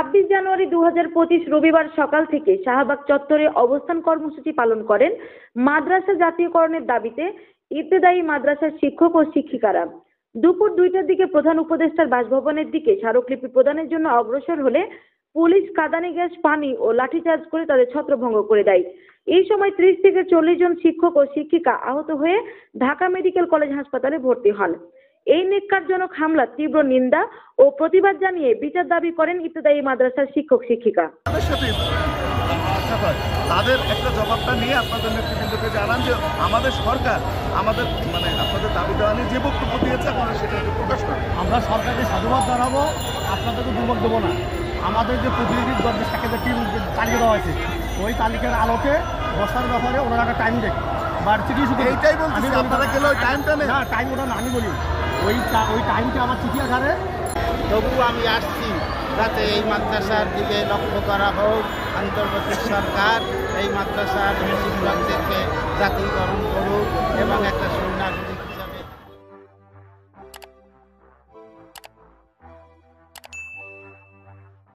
26 জানুয়ারি 2025 রবিবার সকাল থেকে শাহবাগ চত্বরে অবস্থান কর্মসূচি পালন করেন মাদ্রাসা জাতীয়করণের দাবিতে ইবতেদায়ী মাদ্রাসার শিক্ষক ও শিক্ষিকারা। দুপুর 2টার দিকে প্রধান উপদেষ্টার বাসভবনের দিকে স্মারকলিপি প্রদানের জন্য অগ্রসর হলে পুলিশ কাঁদানে গ্যাস, পানি ও লাঠিচার্জ করে তাদের ছত্রভঙ্গ করে দেয়। এই সময় 30 থেকে 40 জন শিক্ষক ও শিক্ষিকা আহত হয়ে ঢাকা মেডিকেল কলেজ হাসপাতালে ভর্তি হন। এই ন্যাক্কারজনক হামলার তীব্র নিন্দা ও প্রতিবাদ জানিয়ে বিচার দাবি করেন ইবতেদায়ী মাদ্রাসার শিক্ষক শিক্ষিকা। তাদের একটা জবাবটা নিয়ে আপনাদের নেতৃবৃন্দকে জানান যে আমাদের সরকার আমাদের আপনাদের দাবি দেওয়া নিয়ে যে বক্তব্য দিয়েছে আপনারা সেটা প্রকাশ করেন। আমরা সরকারকে সাধুবাদ জানাবো, আপনাদেরকে দুর্বল দেবো না। আমাদের যে প্রতিনিধির দল সাথে টিম তালিকা দেওয়া হয়েছে, ওই তালিকার আলোকে বসার ব্যাপারে ওনারা একটা টাইম দেখে চিঠি শুধু এইটাই বলছি, আপনারা গেলে ওই টাইমটা নেই। না, টাইম ওটা না, আমি বলি ওই টাইমটা আমার চিঠি আকারে। তবুও আমি আসছি যাতে এই মাদ্রাসার দিকে লক্ষ্য করা হোক, অন্তর্বর্তী সরকার এই মাদ্রাসার শিক্ষকদেরকে জাতীয়করণ করুক এবং একটা